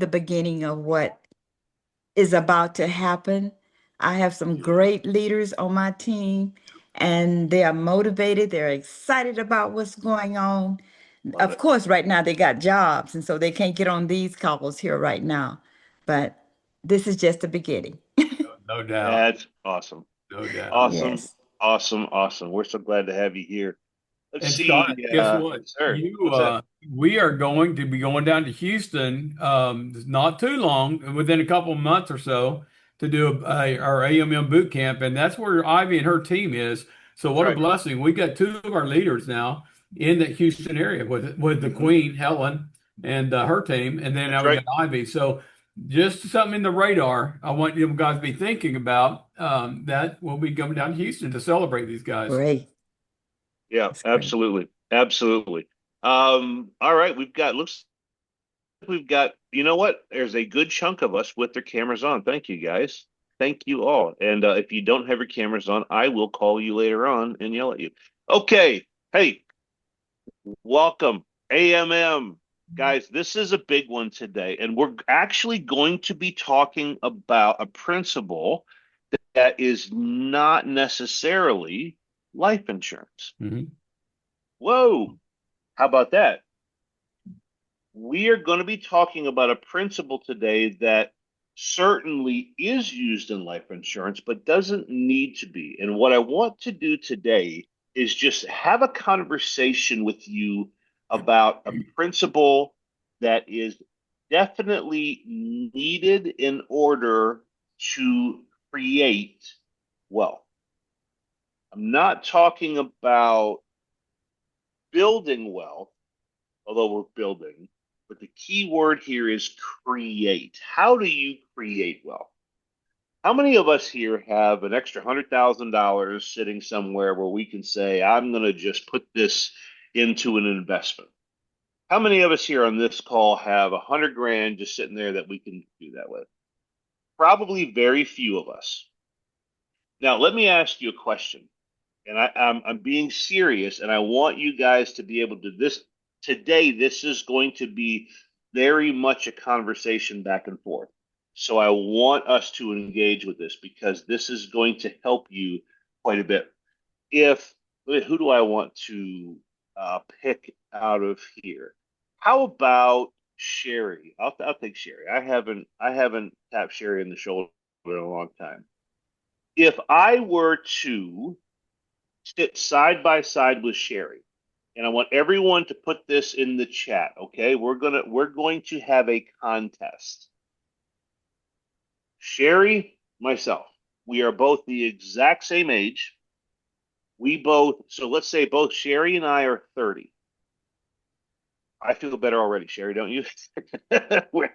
the beginning of what is about to happen. I have some great leaders on my team, and they are motivated. They're excited about what's going on. Love Of it. course, right now they got jobs, and so they can't get on these calls here right now. But this is just the beginning. No doubt. That's awesome. No doubt. Awesome. Yes. Awesome. Awesome. We're so glad to have you here. Let's And see. Scott, guess what? Yes, sir. You, What's that? we are going to be going down to Houston, not too long, within a couple of months or so, to do our AMM boot camp, and that's where Ivy and her team is. So That's what a right. blessing! We got two of our leaders now in the Houston area with the Hmm. Queen Helen and her team, and then That's now we right. got Ivy. So just something in the radar. I want you guys to be thinking about that we'll be coming down to Houston to celebrate these guys. Great. Yeah, That's great. absolutely. Absolutely. All right. Looks like we've got, you know what? There's a good chunk of us with their cameras on. Thank you, guys. Thank you all. And if you don't have your cameras on, I will call you later on and yell at you. Okay. Hey, welcome. AMM. Guys, this is a big one today, and we're actually going to be talking about a principle that is not necessarily life insurance. Mhm. Whoa, how about that? We are going to be talking about a principle today that certainly is used in life insurance, but doesn't need to be. And what I want to do today is just have a conversation with you about a principle that is definitely needed in order to create wealth. I'm not talking about building wealth, although we're building, but the key word here is create. How do you create wealth? How many of us here have an extra $100,000 sitting somewhere where we can say, I'm going to just put this into an investment? How many of us here on this call have 100 grand just sitting there that we can do that with? Probably very few of us. Now, let me ask you a question, and I'm being serious, and I want you guys to be able to this today. This is going to be very much a conversation back and forth. So I want us to engage with this because this is going to help you quite a bit. If who do I want to pick out of here? How about Sherry? I'll take Sherry. I haven't tapped Sherry in the shoulder in a long time. If I were to sit side by side with Sherry. And I want everyone to put this in the chat, okay? We're going to have a contest. Sherry, myself, we are both the exact same age. So let's say both Sherry and I are 30. I feel better already, Sherry, don't you? we're,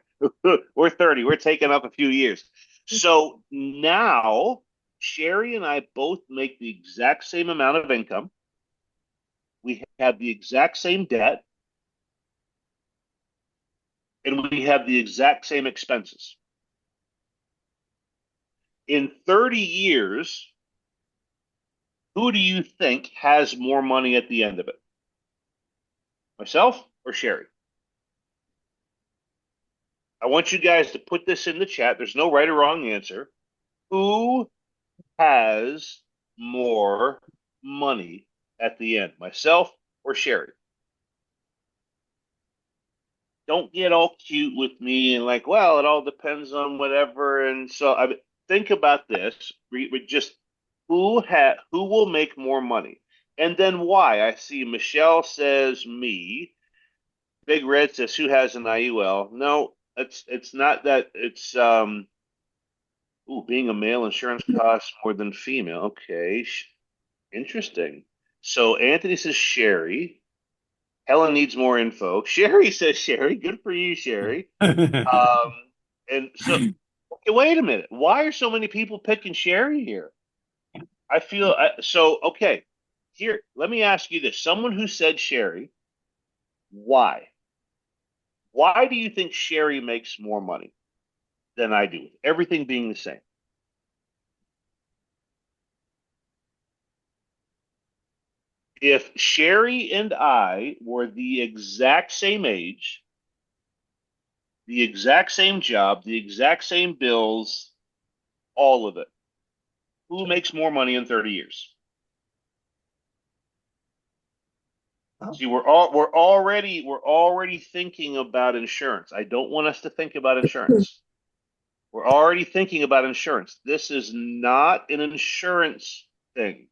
we're 30. We're taking up a few years. So now Sherry and I both make the exact same amount of income. We have the exact same debt and we have the exact same expenses. In 30 years, who do you think has more money at the end of it? Myself or Sherry? I want you guys to put this in the chat. There's no right or wrong answer. Who has more money at the end? Myself or Sherry? Don't get all cute with me and like, well, it all depends on whatever. And so think about this. We just who will make more money, and then why? I see Michelle says me. Big Red says who has an IUL? No, it's not that. It's being a male insurance costs more than female. Okay, interesting. So Anthony says Sherry. Helen needs more info. Sherry says Sherry. Good for you, Sherry. Um, and so, okay, wait a minute. Why are so many people picking Sherry here? So. Okay, here. Let me ask you this: someone who said Sherry, why? Why do you think Sherry makes more money than I do? Everything being the same. If Sherry and I were the exact same age, The exact same job, the exact same bills, all of it. Who makes more money in 30 years? Oh, See, we're already thinking about insurance. I don't want us to think about insurance. We're already thinking about insurance. This is not an insurance thing.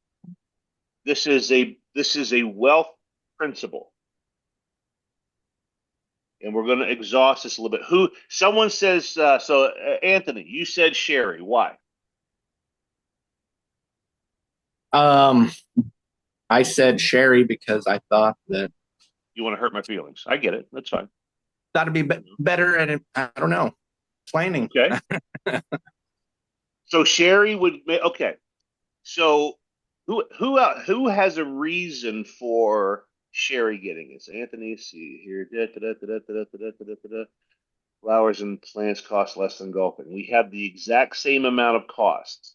This is a wealth principle. And we're going to exhaust this a little bit. Someone says Anthony, you said Sherry. Why? Um, I said Sherry because I thought that You want to hurt my feelings. I get it. That's fine. that'd be better at it. I don't know, explaining. Okay. So Sherry would okay. So who has a reason for Sherry getting this? Anthony, see here. Flowers and plants cost less than golfing. We have the exact same amount of costs.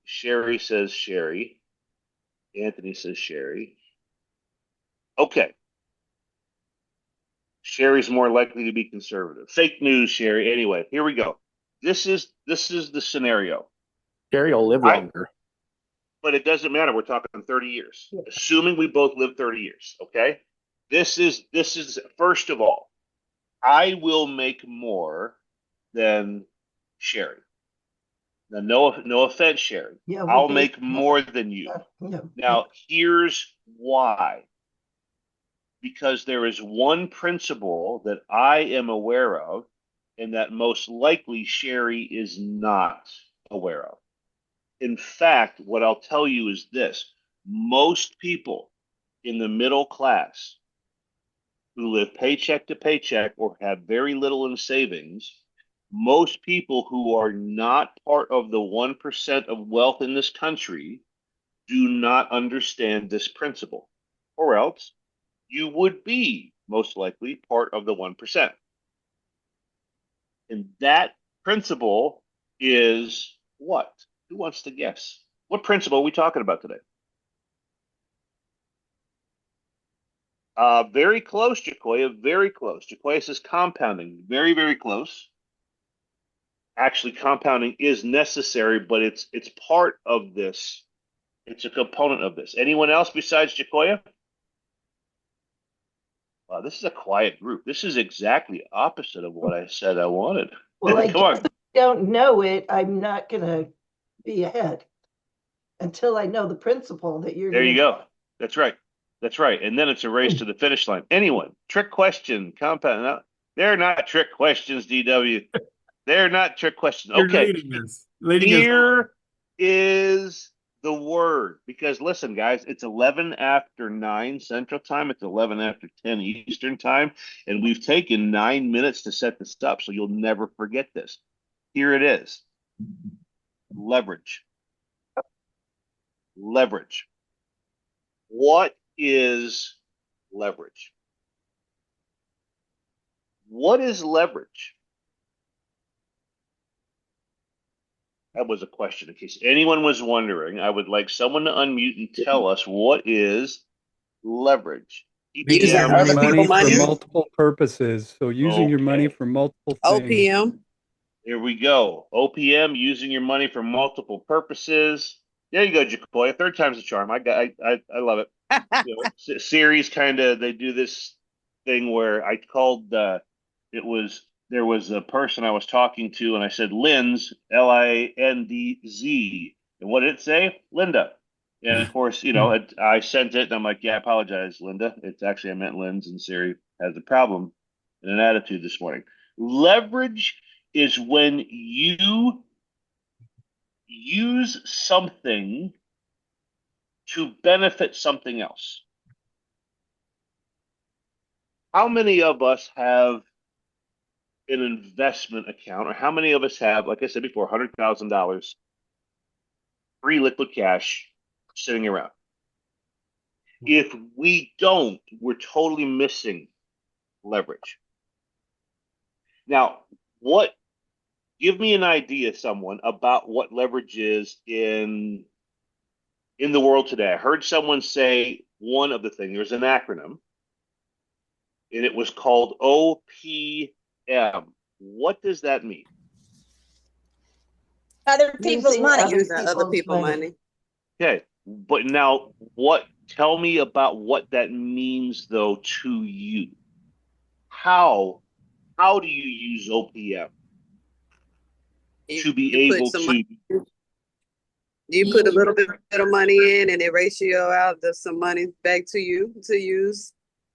Sherry says Sherry. Anthony says Sherry. Okay. Sherry's more likely to be conservative. Fake news, Sherry. Anyway, here we go. This is the scenario. Sherry will live I longer. But it doesn't matter. We're talking 30 years. yeah. Assuming we both live 30 years, okay? This is first of all, I will make more than Sherry. Now, no offense, Sherry. Yeah, I'll make more than you. yeah. Now, here's why. Because there is one principle that I am aware of, and that most likely Sherry is not aware of. In fact, what I'll tell you is this: most people in the middle class who live paycheck to paycheck or have very little in savings, most people who are not part of the 1% of wealth in this country do not understand this principle, or else you would be most likely part of the 1%. And that principle is what? Who wants to guess? What principle are we talking about today? Very close, Jacoya. Very close. Jacoya says compounding. Very, very close. Actually, compounding is necessary, but it's part of this. It's a component of this. Anyone else besides Jacoya? Wow, this is a quiet group. This is exactly opposite of what I said I wanted. Well, I Come guess on. if I don't know it, I'm not gonna be ahead until I know the principle that you're There gonna. you go. That's right. That's right. And then it's a race to the finish line. Anyone? Trick question, compound. No, they're not trick questions, DW. They're not trick questions. You're Okay. leading us on. Here is the word. Because listen, guys, it's 11 after 9 Central Time. It's 11 after 10 Eastern Time. And we've taken 9 minutes to set this up, so you'll never forget this. Here it is. Leverage. Leverage. What is leverage? What is leverage? That was a question. In case anyone was wondering, I would like someone to unmute and tell us what is leverage. Using Using other EPM. money people's for money. multiple purposes. So using your money Okay. for multiple things. OPM. Here we go. OPM, using your money for multiple purposes. There you go, Jacoya. Third time's a charm. I love it. You know, series kind of they do this thing where I called it was there was a person I was talking to and I said Linz, Lindz, and what did it say? Linda. And of course, I sent it and I'm like, yeah, I apologize, Linda. It's actually I meant Linz, and Siri has a problem and an attitude this morning. Leverage is when you use something to benefit something else. How many of us have an investment account, or how many of us have, like I said before, $100,000 free liquid cash sitting around? If we don't, we're totally missing leverage. Now, give me an idea, someone, about what leverage is in the world today. I heard someone say one of the things, there's an acronym. and it was called OPM. What does that mean? Other people's Using money. other Use the other people's people money. money. Okay, but now tell me about what that means though to you. How do you use OPM to be You put able some to? money, you put a little bit of money in and it ratio out some money back to you to use.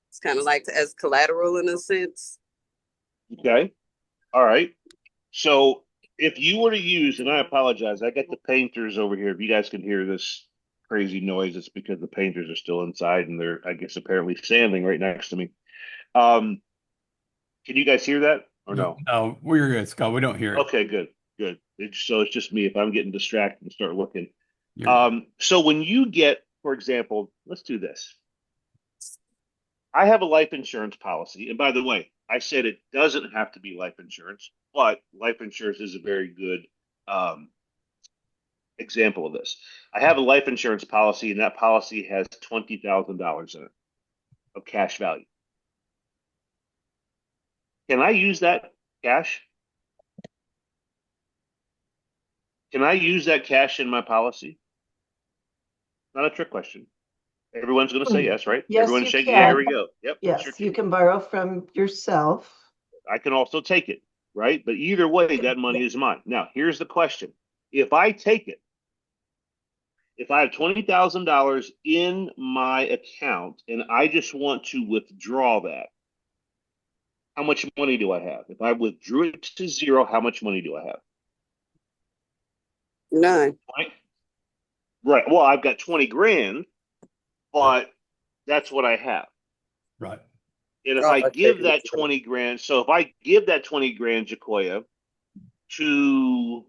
It's kind of like as collateral in a sense. Okay, all right. So if you were to use, and I apologize, I got the painters over here. If you guys can hear this crazy noise, it's because the painters are still inside and they're, I guess, apparently standing right next to me. Um, can you guys hear that or no? No, we're good, Scott. We don't hear it. Okay, good, good. So it's just me if I'm getting distracted and start looking. You're good. So when you get, for example, let's do this. I have a life insurance policy, and by the way, I said it doesn't have to be life insurance, but life insurance is a very good um, example of this. I have a life insurance policy, and that policy has $20,000 in it of cash value. Can I use that cash? Can I use that cash in my policy? Not a trick question. Everyone's going to say yes, right? Yes, Everyone's you shaking. Yeah, here can. we go. Yep. Yes, Sure. you can borrow from yourself. I can also take it, right? But either way, that money is mine. Now, here's the question. If I take it, if I have $20,000 in my account and I just want to withdraw that, how much money do I have? If I withdrew it to zero, how much money do I have? None. Right. Right. Well, I've got 20 grand, but that's what I have. Right. And if Oh, I okay. give that 20 grand, so if I give that 20 grand, Jacoya, to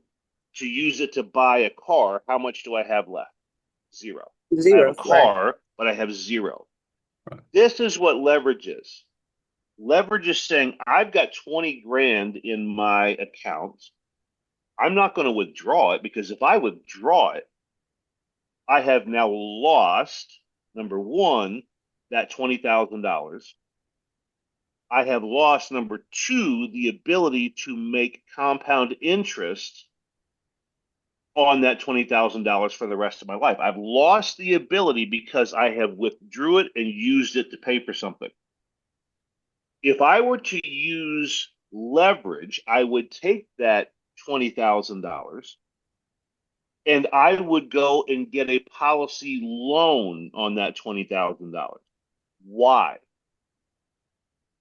use it to buy a car, how much do I have left? Zero. I have Zero. a car, but I have zero. Right. This is what leverage is. Leverage is saying, I've got 20 grand in my account. I'm not going to withdraw it because if I withdraw it, I have now lost, number one, that $20,000. I have lost, number two, the ability to make compound interest on that $20,000 for the rest of my life. I've lost the ability because I have withdrew it and used it to pay for something. If I were to use leverage, I would take that $20,000 and I would go and get a policy loan on that $20,000. Why?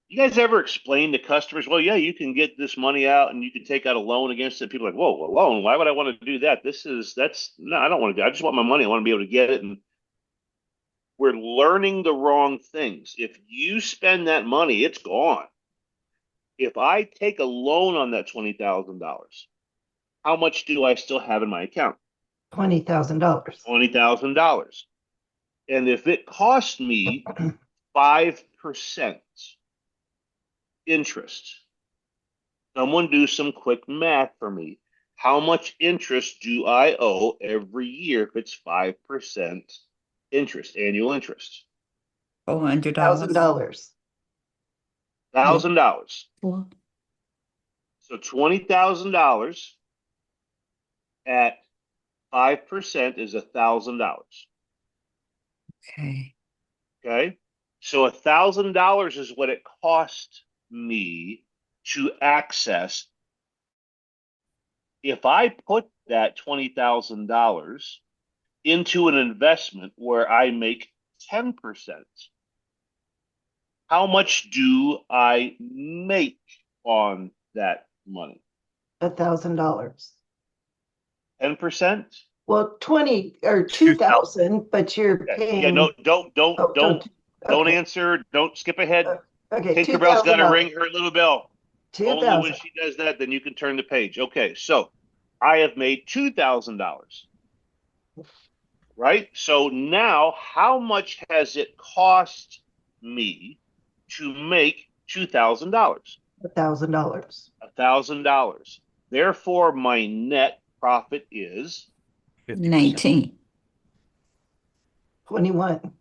You guys ever explain to customers, well, yeah, you can get this money out and you can take out a loan against it. People are like, whoa, a loan? Why would I want to do that? No, I don't want to do it. I just want my money. I want to be able to get it. And we're learning the wrong things. If you spend that money, it's gone. If I take a loan on that $20,000, how much do I still have in my account? $20,000. $20,000. And if it costs me 5% interest, someone do some quick math for me. How much interest do I owe every year if it's 5% interest, annual interest? $400. $1,000. $1,000. Four. So $20,000 at 5% is $1,000. Okay. Okay. So $1,000 is what it cost me to access. If I put that $20,000 into an investment where I make 10%, how much do I make on that money? $1,000. 10%? Well, 20 or 2,000, but you're paying. Yeah, no, don't Okay. answer. Don't skip ahead. Okay, Tinkerbell's got to $2,000. ring her little bell. Only when 2,000. she does that, then you can turn the page. Okay, so I have made $2,000, right? So now, how much has it cost me to make $2,000? $1,000. $1,000. Therefore, my net profit is 50%. 19. 21.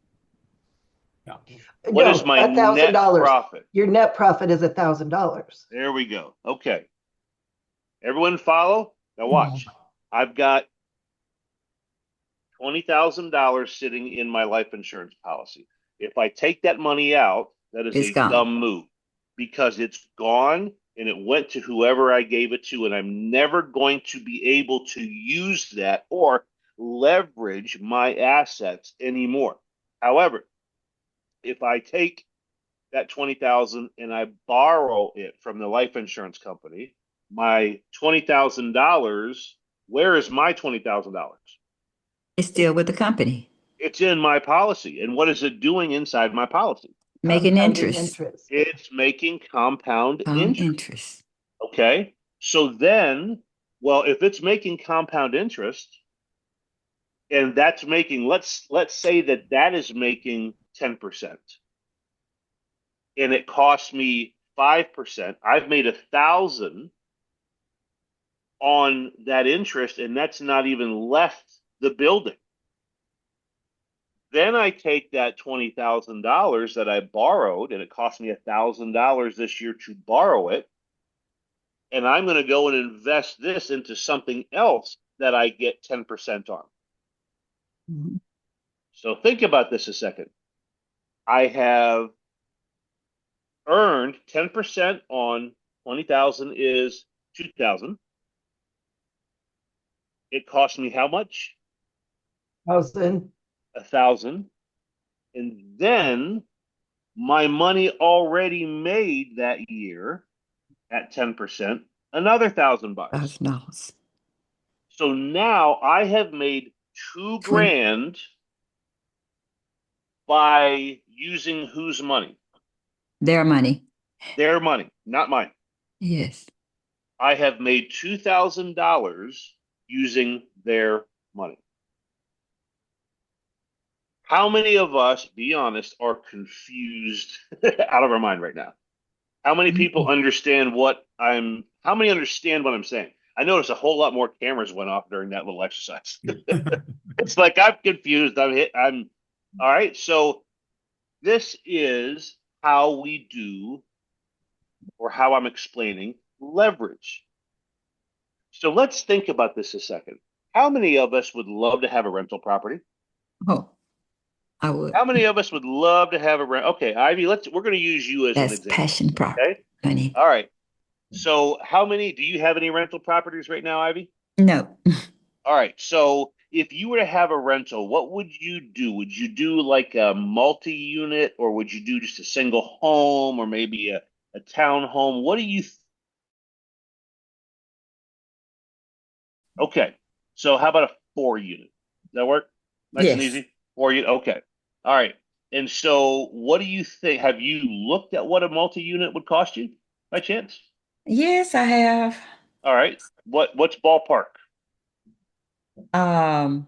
What is No, my net $1,000. profit? Your net profit is $1,000. There we go. Okay. Everyone follow? Now watch. I've got $20,000 sitting in my life insurance policy. If I take that money out, that is It's a gone. dumb move because it's gone and it went to whoever I gave it to, and I'm never going to be able to use that or leverage my assets anymore. However, if I take that 20,000 and I borrow it from the life insurance company, my $20,000, where is my $20,000? It's still with the company, It's in my policy. And what is it doing inside my policy? making Compounding interest, interest. It's making compound interest. interest. Okay. So then, well, if it's making compound interest and that's making, let's say that that is making 10% and it costs me 5%, I've made 1,000 on that interest, and that's not even left the building. Then I take that $20,000 that I borrowed, and it cost me $1,000 this year to borrow it, and I'm going to go and invest this into something else that I get 10% on. Mhm. So think about this a second. I have earned 10% on 20,000 is 2,000. It cost me how much? 1,000. 1,000. And then my money already made that year at 10%, another $1,000. $1,000. So now I have made 2 grand by using whose money? Their money. Their money, not mine. Yes. I have made $2,000 using their money. How many of us, be honest, are confused out of our mind right now? How many people understand how many understand what I'm saying? I noticed a whole lot more cameras went off during that little exercise. It's like I'm confused. All right. So this is how we do, or how I'm explaining leverage. So let's think about this a second. How many of us would love to have a rental property? Oh, I would. How many of us would love to have a rent? Okay, Ivy, we're going to use you as an That's example. passion property, Okay. honey. All right. So do you have any rental properties right now, Ivy? No. All right. So if you were to have a rental, what would you do? Would you do like a multi-unit, or would you do just a single home, or maybe a town home? What do you Okay. So how about a 4 unit? Does that work? Nice and Yes. easy. 4 unit. Okay. All right. And so what do you think? Have you looked at what a multi-unit would cost you by chance? Yes, I have. All right. What's ballpark Um,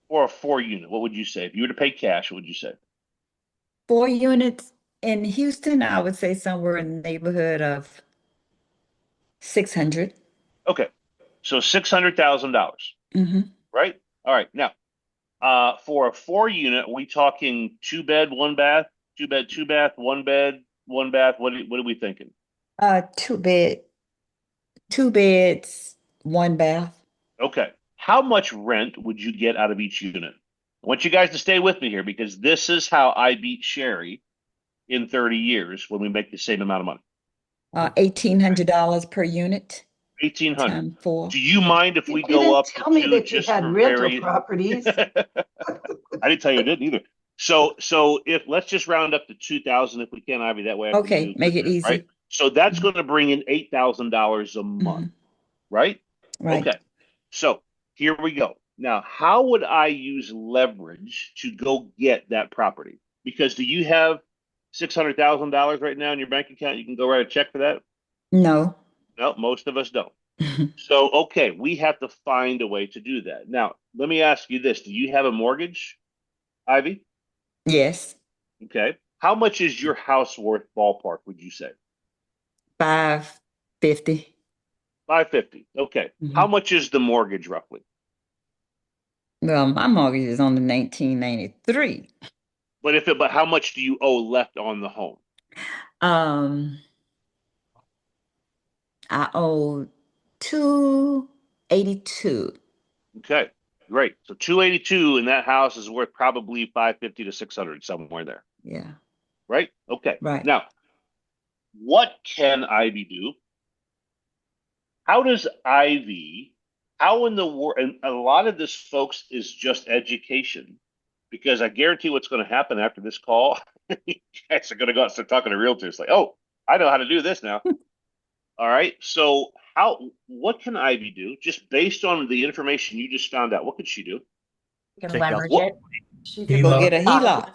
for a 4 unit? What would you say? If you were to pay cash, what would you say? 4 units in Houston, I would say somewhere in the neighborhood of 600. Okay. So $600,000, Mm-hmm. right? All right. Now, for a 4 unit, are we talking 2 bed, 1 bath, 2 bed, 2 bath, 1 bed, 1 bath? What are we thinking? 2 bed, 2 beds, 1 bath. Okay. How much rent would you get out of each unit? I want you guys to stay with me here because this is how I beat Sherry in 30 years when we make the same amount of money. $1,800 per unit 1,800. times 4. Do you mind if You we go didn't up to tell me two that you just had for rental very properties. I didn't tell you I didn't either. So if let's just round up to 2,000 if we can, Ivy, that way I can do Okay, it make it quicker, right? easy. So that's going to bring in $8,000 a month, Hmm. right? Right. Okay. So here we go. Now, how would I use leverage to go get that property? Because do you have $600,000 right now in your bank account? You can go write a check for that? No. No, most of us don't. So, okay, we have to find a way to do that. Now, let me ask you this. Do you have a mortgage, Ivy? Yes. Okay. How much is your house worth ballpark, would you say? 550. 550. Okay. How Hmm. much is the mortgage roughly? Well, my mortgage is on the 1993. But how much do you owe left on the home? Um, I owe 282. Okay, great. So 282 and that house is worth probably 550 to 600 somewhere there, Yeah, right? Okay. right. Now, what can Ivy do? How does Ivy, how in the world, and a lot of this, folks, is just education, because I guarantee what's going to happen after this call, you guys are going to go out and start talking to realtors like, oh, I know how to do this now. All right. So what can Ivy do just based on the information you just found out? What could she do? Can Take out leverage What? it. She You go HELOC. get a HELOC.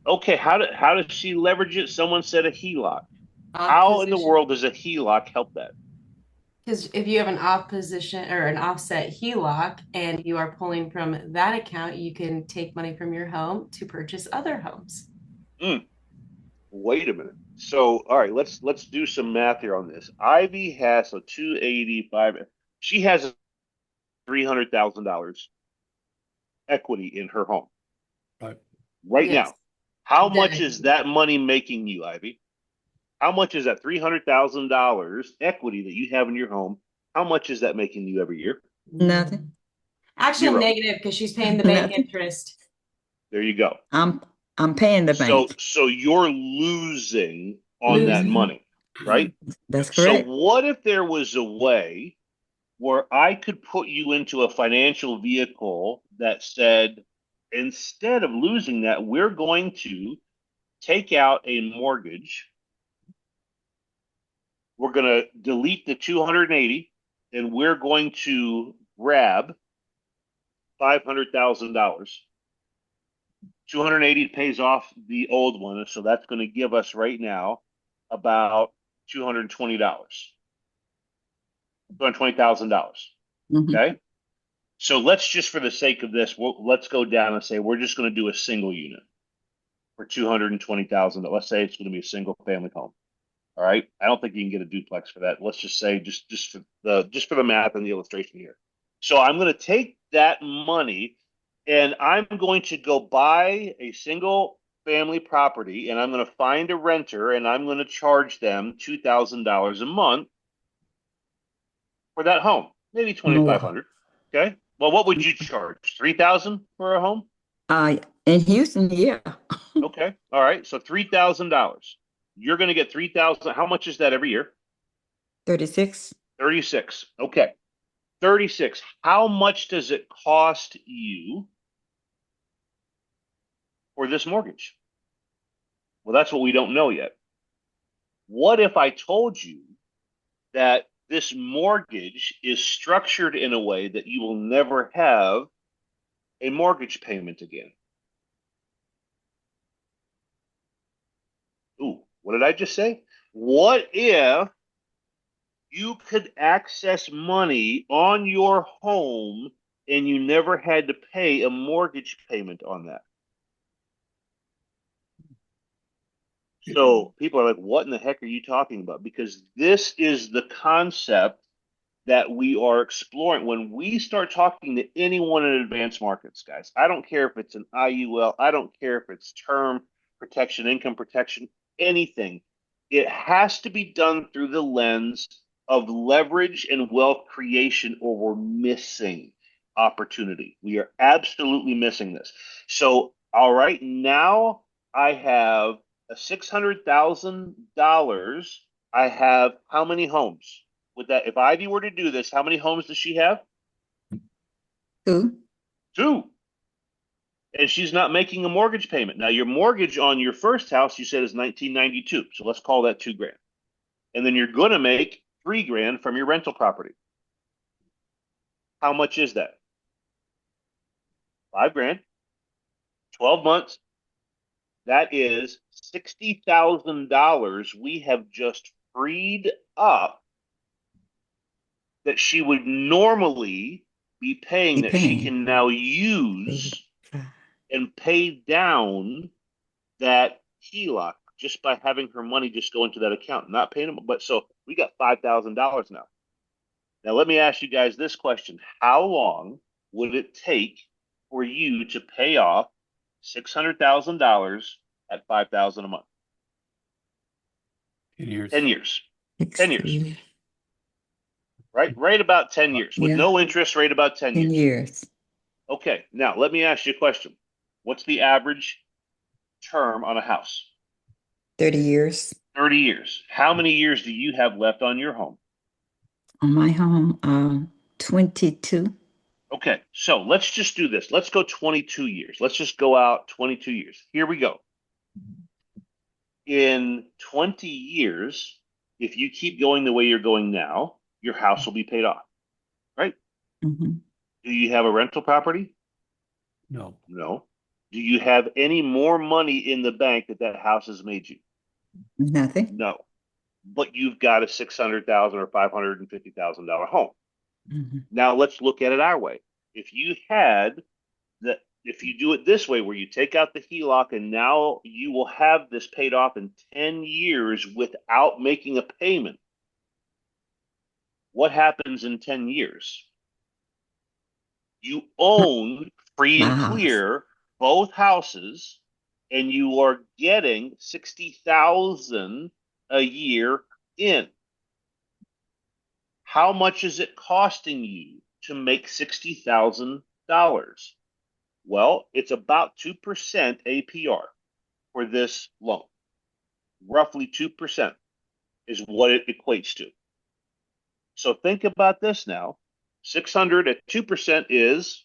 Okay. How does she leverage it? Someone said a HELOC. off How in the position. world does a HELOC help that? Because if you have an off position or an offset HELOC and you are pulling from that account, you can take money from your home to purchase other homes. Mm, wait a minute. So, all right, let's do some math here on this. Ivy has a 285. She has $300,000 equity in her home Right. right Yes. now. How much is Then that money making you, Ivy? How much is that $300,000 equity that you have in your home? How much is that making you every year? Nothing. actually Zero. negative because she's paying the bank Nothing. interest. There you go. I'm paying the So bank. so you're losing on that Losing. money, right? That's So correct. what if there was a way where I could put you into a financial vehicle that said, instead of losing that, we're going to take out a mortgage. We're going to delete the 280 and we're going to grab $500,000. 280 pays off the old one, so that's going to give us right now about $220. $220,000. Mhm. Okay? So let's just, for the sake of this, let's go down and say we're just going to do a single unit for 220,000. Let's say it's going to be a single family home. All right. I don't think you can get a duplex for that. Let's just say just for the math and the illustration here. So I'm going to take that money and I'm going to go buy a single family property and I'm going to find a renter and I'm going to charge them $2,000 a month for that home. Maybe More. 2,500. Okay. Well, what would you charge? 3,000 for a home? In Houston, yeah. Okay. All right. So $3,000. You're going to get 3,000. How much is that every year? 36. 36. Okay. 36. How much does it cost you for this mortgage? Well, that's what we don't know yet. What if I told you that this mortgage is structured in a way that you will never have a mortgage payment again? Ooh, what did I just say? What if you could access money on your home and you never had to pay a mortgage payment on that? So people are like, what in the heck are you talking about? Because this is the concept that we are exploring when we start talking to anyone in advanced markets, guys. I don't care if it's an IUL, I don't care if it's term protection, income protection, anything. It has to be done through the lens of leverage and wealth creation, or we're missing opportunity. We are absolutely missing this. So, all right, now I have a $600,000. I have how many homes? With that, if Ivy were to do this, how many homes does she have? 2. Two. And she's not making a mortgage payment. Now, your mortgage on your first house, you said, is 1992. So let's call that 2 grand. And then you're going to make 3 grand from your rental property. How much is that? 5 grand, 12 months. That is $60,000 we have just freed up that she would normally be paying, Be that she paying. can now use and pay down that HELOC just by having her money just go into that account, not paying them. But so we got $5,000 now. Now let me ask you guys this question: how long would it take for you to pay off $600,000 at $5,000 a month. 10 years. 10 years. 10 years. 60. Right about 10 years with Yeah. no interest rate, about 10 10 years. years. Okay, now let me ask you a question. What's the average term on a house? 30 years 30 years. How many years do you have left on your home? on my home. 22. Okay, so let's just do this. Let's go 22 years. Let's just go out 22 years. Here we go. In 20 years, if you keep going the way you're going now, your house will be paid off, right? Mm-hmm. Do you have a rental property? No. No. Do you have any more money in the bank that house has made you? Nothing. No. But you've got a $600,000 or $550,000 home. Mm-hmm. Now let's look at it our way. If you do it this way, where you take out the HELOC and now you will have this paid off in 10 years without making a payment, what happens in 10 years? You own free My and house. clear both houses, and you are getting 60,000 a year in. How much is it costing you to make $60,000? Well, it's about 2% APR for this loan. Roughly 2% is what it equates to. So think about this now. 600 at 2% is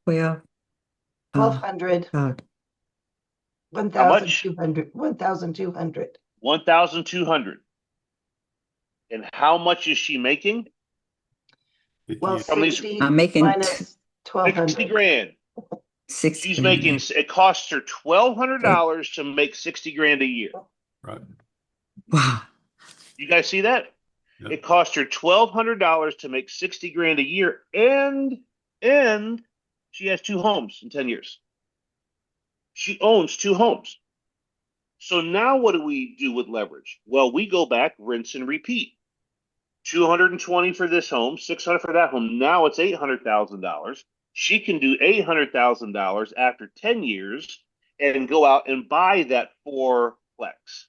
12. 1,200, Uh, how much? 1,200, 1,200. 1,200. And how much is she making? 50 Well, years. From these 60 I'm making minus 1,200. 60 grand. 6 She's grand. making, it costs her $1,200 to make 60 grand a year. Right. Wow. You guys see that? Yep. It cost her $1,200 to make 60 grand a year, and she has 2 homes in 10 years. She owns 2 homes. So now what do we do with leverage? Well, we go back, rinse and repeat. 220 for this home, 600 for that home. Now it's $800,000. She can do $800,000 after 10 years and go out and buy that 4-plex.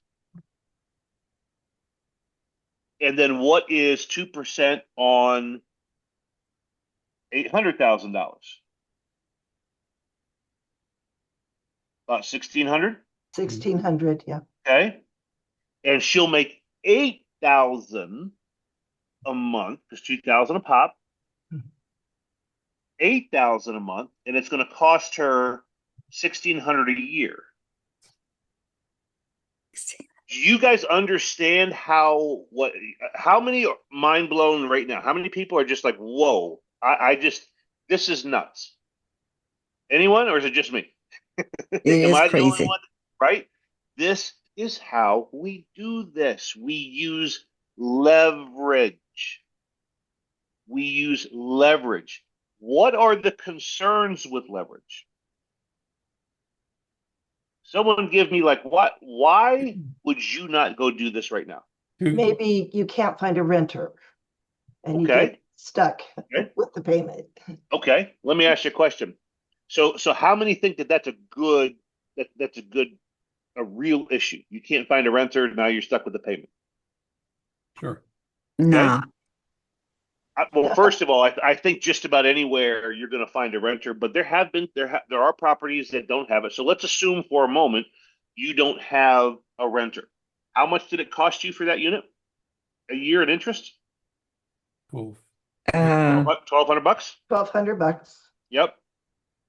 And then what is 2% on $800,000? About 1,600. 1,600, yeah. Okay, and she'll make 8,000 a month because 2,000 a pop. 8,000 a month, and it's going to cost her 1,600 a year. Do you guys understand how many are mind blown right now? How many people are just like, whoa, this is nuts. Anyone, or is it just me? It Am is I the only crazy. one? Right? This is how we do this. We use leverage. We use leverage. What are the concerns with leverage? Someone give me what? Why would you not go do this right now? Maybe you can't find a renter and you Okay. get stuck Okay. with the payment. Okay. Let me ask you a question. So how many think that's a real issue? You can't find a renter, now you're stuck with the payment. Sure. No. Well, first of all, I think just about anywhere you're going to find a renter, but there are properties that don't have it. So let's assume for a moment you don't have a renter. How much did it cost you for that unit? A year in interest? Cool. $1,200 bucks? $1,200. Yep.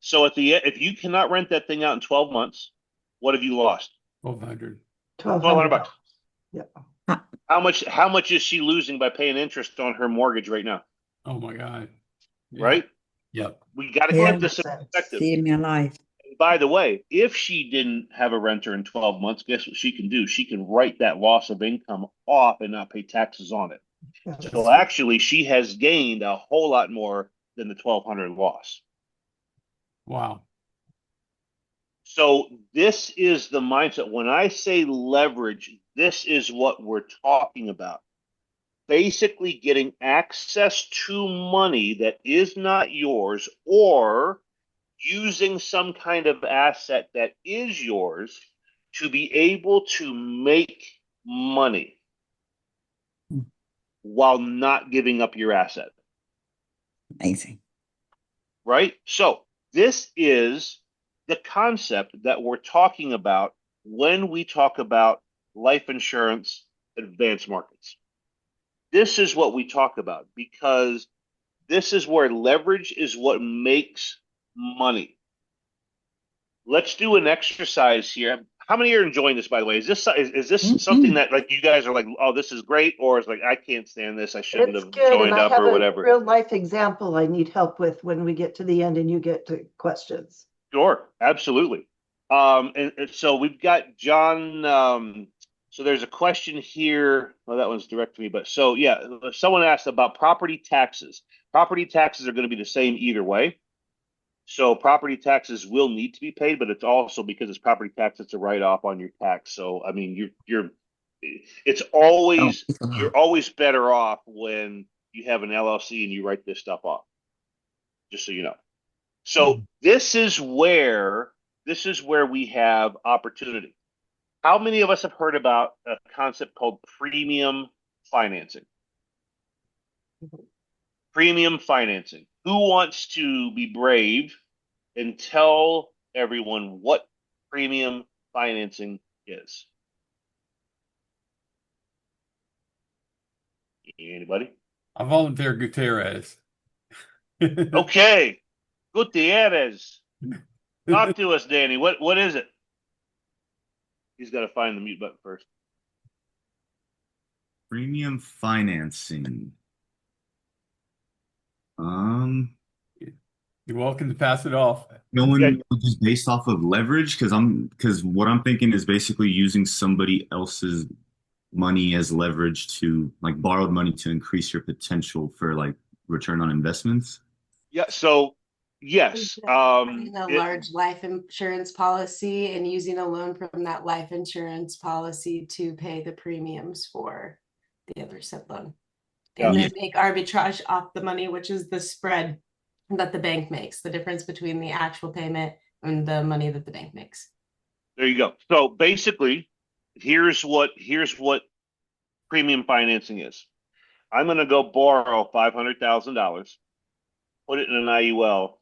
So if you cannot rent that thing out in 12 months, what have you lost? 1,200. $1,200 bucks. Yeah. How much is she losing by paying interest on her mortgage right now? Oh my God. Yeah. Right? Yep. We got to Yeah. keep this in perspective. See in my life. And by the way, if she didn't have a renter in 12 months, guess what she can do? She can write that loss of income off and not pay taxes on it. So actually, she has gained a whole lot more than the 1,200 loss. Wow. So this is the mindset. When I say leverage, this is what we're talking about. Basically getting access to money that is not yours, or using some kind of asset that is yours to be able to make money while not giving up your asset. Amazing. Right? So this is the concept that we're talking about when we talk about life insurance advanced markets. This is what we talk about because this is where leverage is what makes money. Let's do an exercise here. How many are enjoying this, by the way? Is this something that like you guys are like, oh, this is great, or is like I can't stand this, I shouldn't It's have good, and joined I up have or a whatever? real life example I need help with when we get to the end and you get to questions. Sure, absolutely. And so we've got John. So there's a question here. Well, that one's direct to me, but so yeah, someone asked about property taxes. Property taxes are going to be the same either way. So property taxes will need to be paid, but it's also because it's property tax, it's a write-off on your tax. So I mean, it's Oh, always you're always better off when you have an LLC and you write this stuff off. Just so you know. So this is where we have opportunity. How many of us have heard about a concept called premium financing? Premium financing. Who wants to be brave and tell everyone what premium financing is? Anybody? I volunteer Gutierrez. Okay. Gutierrez. Talk to us, Danny. What is it? He's got to find the mute button first. Premium financing. You're welcome to pass it off. Going just based off of leverage, because what I'm thinking is basically using somebody else's money as leverage to like borrowed money to increase your potential for like return on investments. Yeah, so yes. Having a large life insurance policy and using a loan from that life insurance policy to pay the premiums for the other said loan. And then make arbitrage off the money, which is the spread that the bank makes, the difference between the actual payment and the money that the bank makes. There you go. So basically, here's what premium financing is. I'm going to go borrow $500,000, put it in an IUL,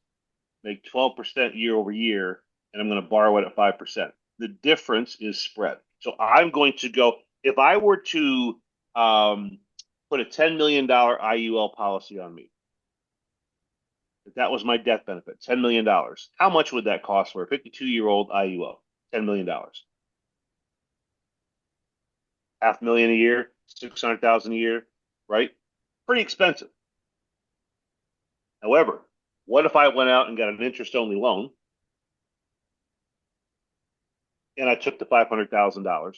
make 12% year over year, and I'm going to borrow it at 5%. The difference is spread. So I'm going to go, if I were to put a $10 million IUL policy on me, if that was my death benefit, $10 million, how much would that cost for a 52-year-old IUL? $10 million. $500,000 a year, 600,000 a year, right? Pretty expensive. However, what if I went out and got an interest-only loan and I took the $500,000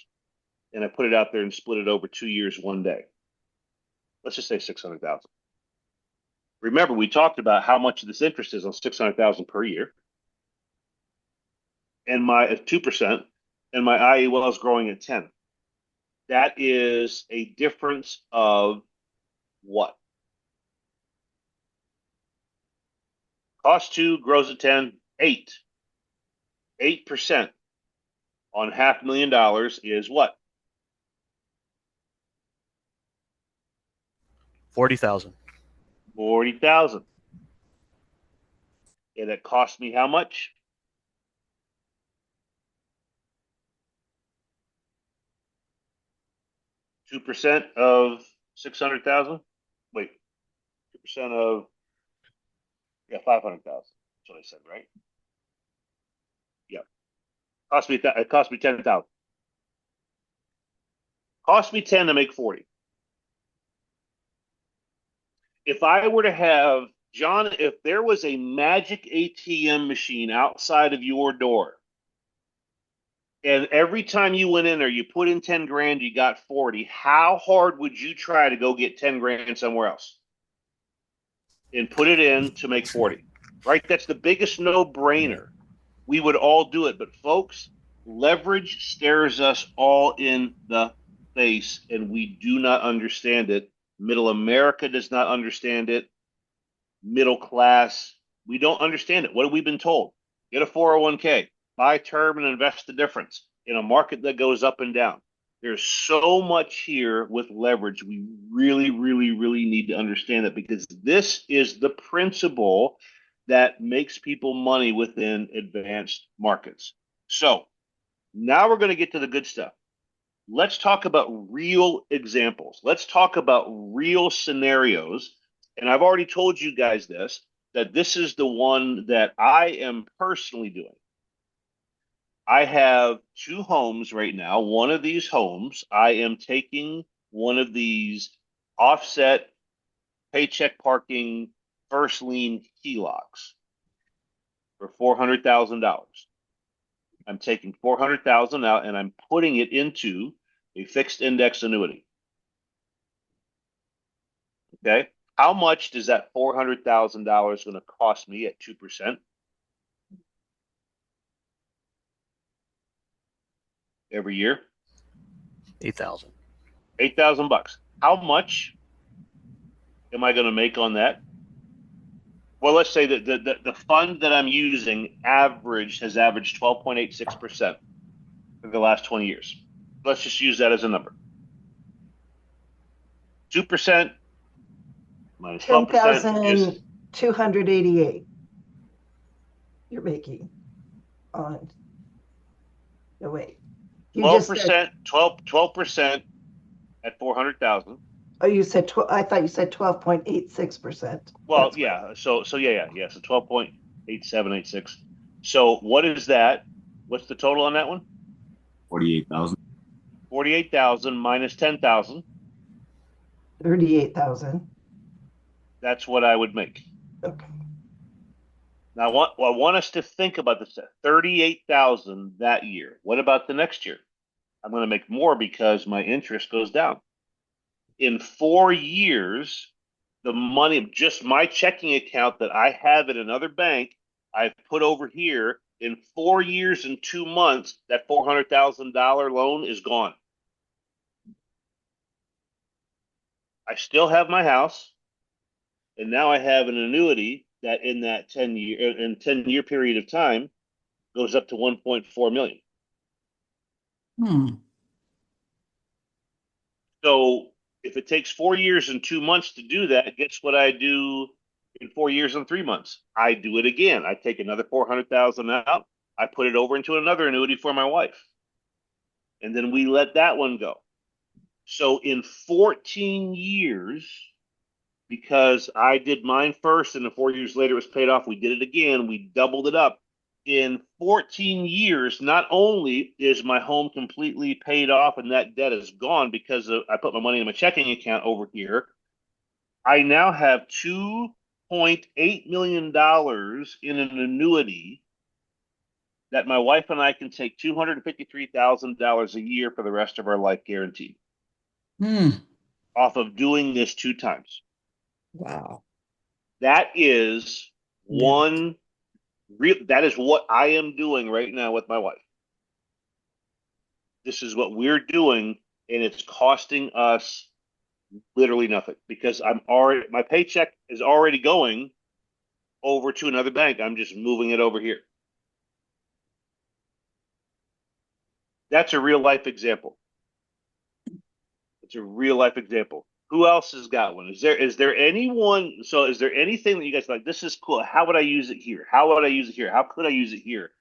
and I put it out there and split it over 2 years, one day? Let's just say 600,000. Remember, we talked about how much of this interest is on 600,000 per year, and my at 2%, and my IUL is growing at 10. That is a difference of what? Cost 2 grows at 10, 8. 8% on $500,000 is what? 40,000. 40,000. And it cost me how much? Two percent of 600,000. Wait, 2% of 500,000. That's what I said, right? Yeah. It cost me 10,000. Cost me 10 to make 40. If I were to have, John, if there was a magic ATM machine outside of your door, and every time you went in there, you put in 10 grand, you got 40, how hard would you try to go get 10 grand somewhere else and put it in to make 40? Right? That's the biggest no-brainer. We would all do it. But folks, leverage stares us all in the face, and we do not understand it. Middle America does not understand it. Middle class, we don't understand it. What have we been told? Get a 401k, buy term and invest the difference in a market that goes up and down. There's so much here with leverage. We really, really, really need to understand that, because this is the principle that makes people money within advanced markets. So now we're going to get to the good stuff. Let's talk about real examples. Let's talk about real scenarios. And I've already told you guys this, that this is the one that I am personally doing. I have two homes right now. One of these homes, I am taking one of these offset paycheck parking first lien HELOCs for $400,000. I'm taking 400,000 out and I'm putting it into a fixed index annuity. Okay. How much does that $400,000 going to cost me at 2%? Every year? 8,000. 8,000 bucks. How much am I going to make on that? Well, let's say that the fund that I'm using has averaged 12.86% for the last 20 years. Let's just use that as a number. 2% minus 12% is 10,288 you're making on, no wait. You just said, 12% at 400,000. oh, you said, I thought you said 12.86%. Well, That's yeah. So yeah. So 12.8786. So what is that? What's the total on that one? 48,000. 48,000 minus 10,000. 38,000. That's what I would make. Okay. Now, I want us to think about this. 38,000 that year. What about the next year? I'm going to make more because my interest goes down. In 4 years, the money, just my checking account that I have at another bank, I've put over here. In 4 years and 2 months, that $400,000 loan is gone. I still have my house, and now I have an annuity that in that 10-year period of time goes up to 1.4 million. So if it takes 4 years and 2 months to do that, guess what I do in 4 years and 3 months? I do it again. I take another 400,000 out. I put it over into another annuity for my wife. And then we let that one go. So in 14 years, because I did mine first and then 4 years later it was paid off, we did it again. We doubled it up. In 14 years, not only is my home completely paid off and that debt is gone because I put my money in my checking account over here, I now have $2.8 million in an annuity that my wife and I can take $253,000 a year for the rest of our life guaranteed off of doing this 2 times. Wow. That is that is what I am doing right now with my wife. This is what we're doing, and it's costing us literally nothing because my paycheck is already going over to another bank. I'm just moving it over here. That's a real life example. It's a real life example. Who else has got one? Is there anyone? So is there anything that you guys like? This is cool. How would I use it here? How would I use it here? How could I use it here?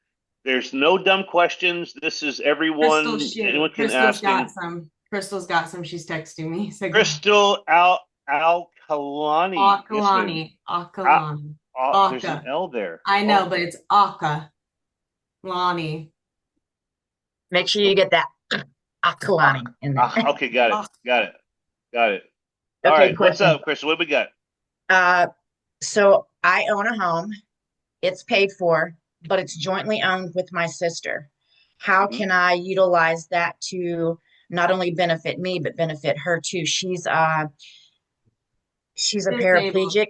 There's no dumb questions. This is everyone. Anyone can Crystal's ask. got some. Crystal's got some. She's texting me. So Crystal Alkalani. Akalani. Akalani. There's an L there. I know, but it's Aka. Lani. Make sure you get that Akalani in there. Okay, got it. All Okay, right, question. what's up, Crystal? What we got? So I own a home. It's paid for, but it's jointly owned with my sister. How can I utilize that to not only benefit me, but benefit her too? She's a paraplegic.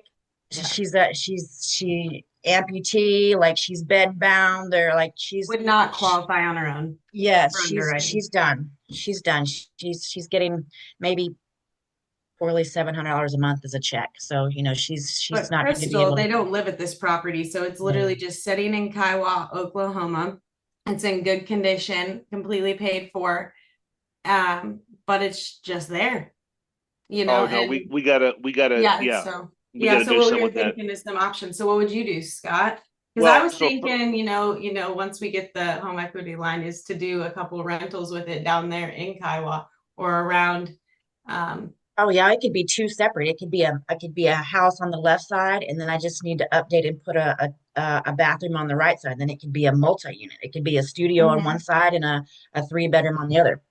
Yeah. She amputee, like she's bed bound. They're like would not qualify on her own. Yes, she's done. She's getting maybe quarterly $700 a month as a check. So, she's But not going to be Crystal, able they to. don't live at this property, so it's literally just sitting in Kiowa, Oklahoma. It's in good condition, completely paid for. But it's just there, Oh no, and we gotta yeah, so we gotta so do what we something were with that. thinking is some options. So what would you do, Scott? Because I Well, was thinking, once we get the home equity line, is to do a couple rentals with it down there in Kiowa or around. Oh yeah, it could be two separate. It could be a house on the left side, and then I just need to update and put a bathroom on the right side. Then it could be a multi-unit. It could be a studio on one side and a 3 bedroom on the other.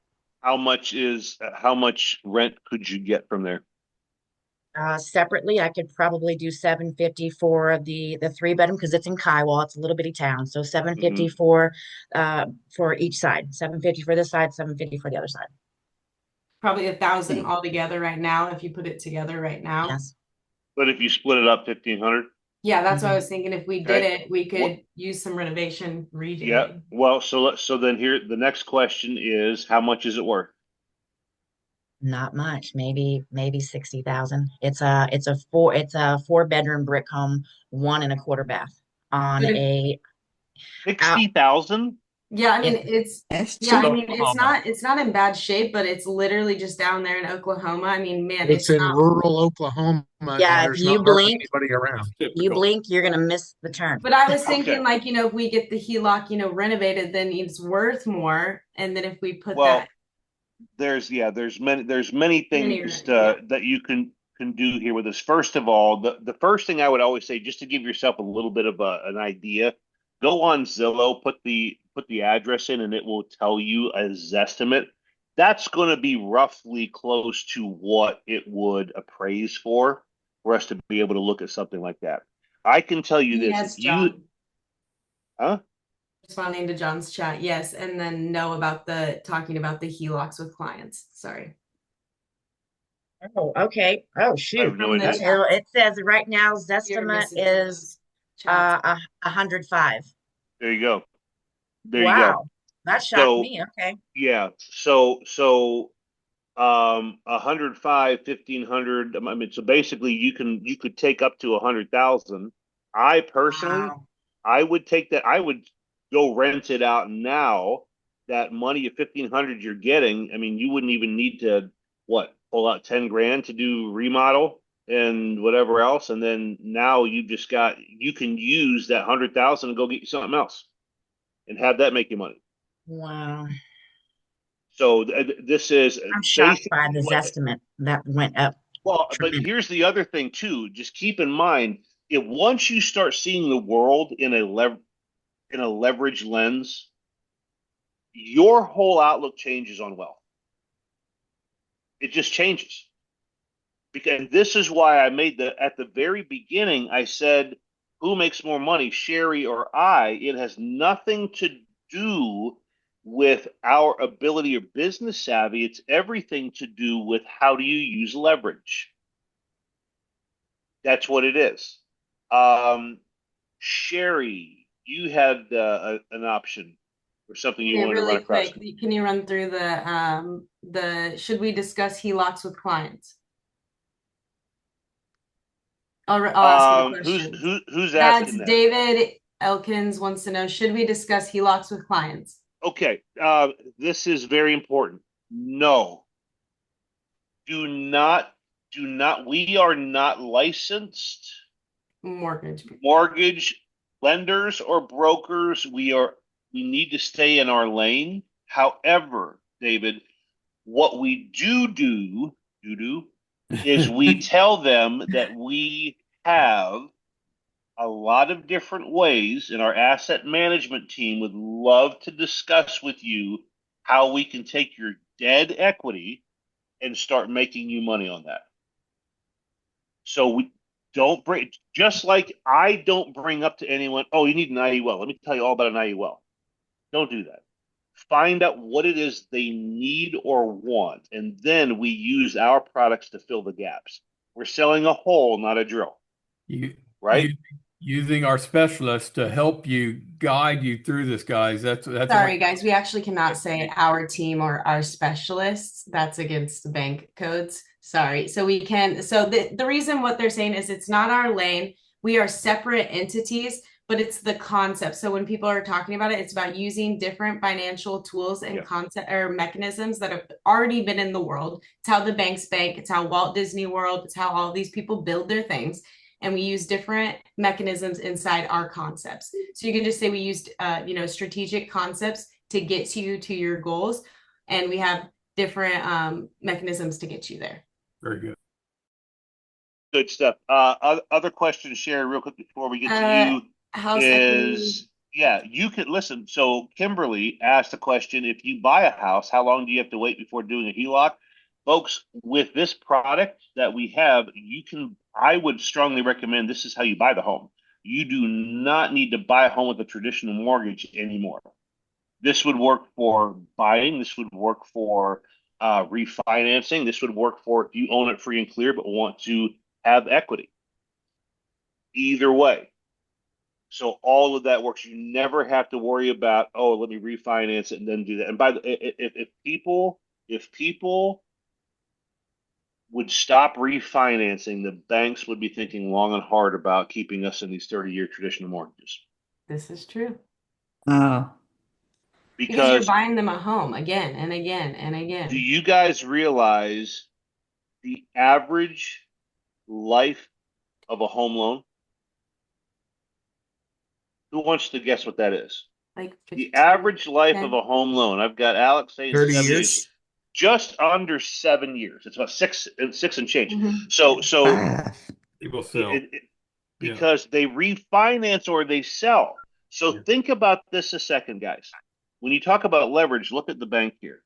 how much rent could you get from there? Separately, I could probably do 750 for the 3 bedroom because it's in Kiowa. It's a little bitty town, so 750 for each side. 750 for this side, 750 for the other side. Probably 1,000 altogether right now if you put it together right now. Yes. But if you split it up 1,500? Yeah, that's what I was thinking. If we did Okay. it, we could use some renovation redoing. Yeah. Well, so then here the next question is, how much is it worth? Not much, maybe 60,000. It's a 4 bedroom brick home, 1.25 bath on But a 60,000? Yeah, I mean It- That's it's Oklahoma. not in bad shape, but it's literally just down there in Oklahoma. I mean, man, It's in not. rural Oklahoma and yeah, if there's not hardly anybody around. Typical. you're gonna miss the turn. But I was thinking, Okay. like, if we get the HELOC, renovated, then it's worth more. And then if we put Well, that, there's many Many, things yeah. that you can do here with this. First of all, the first thing I would always say, just to give yourself a little bit of an idea, go on Zillow, put the address in, and it will tell you a Zestimate. That's going to be roughly close to what it would appraise for us to be able to look at something like that. I can tell you this: yes, if you, John, huh? responding to John's chat, yes, and then know about talking about the HELOCs with clients. Sorry. Oh, okay. Oh I shoot. have no From the idea. chat. It says right now You're Zestimate missing some of is those chats. 105. There you go. There you go. Wow, that shocked So me. Okay. yeah, 105, 1,500. I mean, so basically you could take up to 100,000. I personally, Wow. I would take that. I would go rent it out now. That money of 1,500 you're getting, I mean, you wouldn't even need to pull out 10 grand to do remodel and whatever else, and then now you can use that 100,000 and go get you something else and have that make you money. Wow. So this is I'm shocked by basically the what. Zestimate that went up. Well, but Tremendous. here's the other thing too. Just keep in mind, if once you start seeing the world in a leverage lens, your whole outlook changes on wealth. It just changes. Because this is why I made at the very beginning, I said, who makes more money, Sherry or I? It has nothing to do with our ability or business savvy. It's everything to do with how do you use leverage. That's what it is. Sherry, you had an option or something you Yeah, wanted to run really across. quick. Can you run through the should we discuss HELOCs with clients? I'll ask you the question. Who's That's asking that? David Elkins wants to know, should we discuss HELOCs with clients? Okay, this is very important. No, do not. We are not licensed mortgage lenders or brokers. We need to stay in our lane. However, David, what we do is we tell them that we have a lot of different ways, and our asset management team would love to discuss with you how we can take your dead equity and start making you money on that. So we don't bring, just like I don't bring up to anyone, oh, you need an IUL. Let me tell you all about an IUL. Don't do that. Find out what it is they need or want, and then we use our products to fill the gaps. We're selling a hole, not a drill. Right? Using our specialists to help you guide you through this, guys. That's Sorry, guys. We actually cannot say our team or our specialists. That's against the bank codes. Sorry. So we can, so the reason what they're saying is it's not our lane. We are separate entities, but it's the concept. So when people are talking about it, it's about using different financial tools and concept or mechanisms that have already been in the world. It's how the banks bank, it's how Walt Disney World, it's how all these people build their things. And we use different mechanisms inside our concepts. So you can just say we used, strategic concepts to get you to your goals. And we have different mechanisms to get you there. Very good. Good stuff. Other questions, Sherry, real quick before we get to you House equity. is, yeah, you could listen. So Kimberly asked a question: if you buy a house, how long do you have to wait before doing a HELOC? Folks, with this product that we have, I would strongly recommend this is how you buy the home. You do not need to buy a home with a traditional mortgage anymore. This would work for buying. This would work for refinancing. This would work for if you own it free and clear but want to have equity. Either way. So all of that works. You never have to worry about, oh, let me refinance it and then do that. And by the if people would stop refinancing, the banks would be thinking long and hard about keeping us in these 30-year traditional mortgages. This is true. Oh, Because you're Because buying them a home again and again and do again. you guys realize the average life of a home loan? Who wants to guess what that is? Like The 15, average life 10. of a home loan. I've got Alex saying 30 7 years. years. Just under 7 years. It's about six and change. Mhm. So 5. People sell. Yeah. because they refinance or they sell. So Yeah. think about this a second, guys. When you talk about leverage, look at the bank here.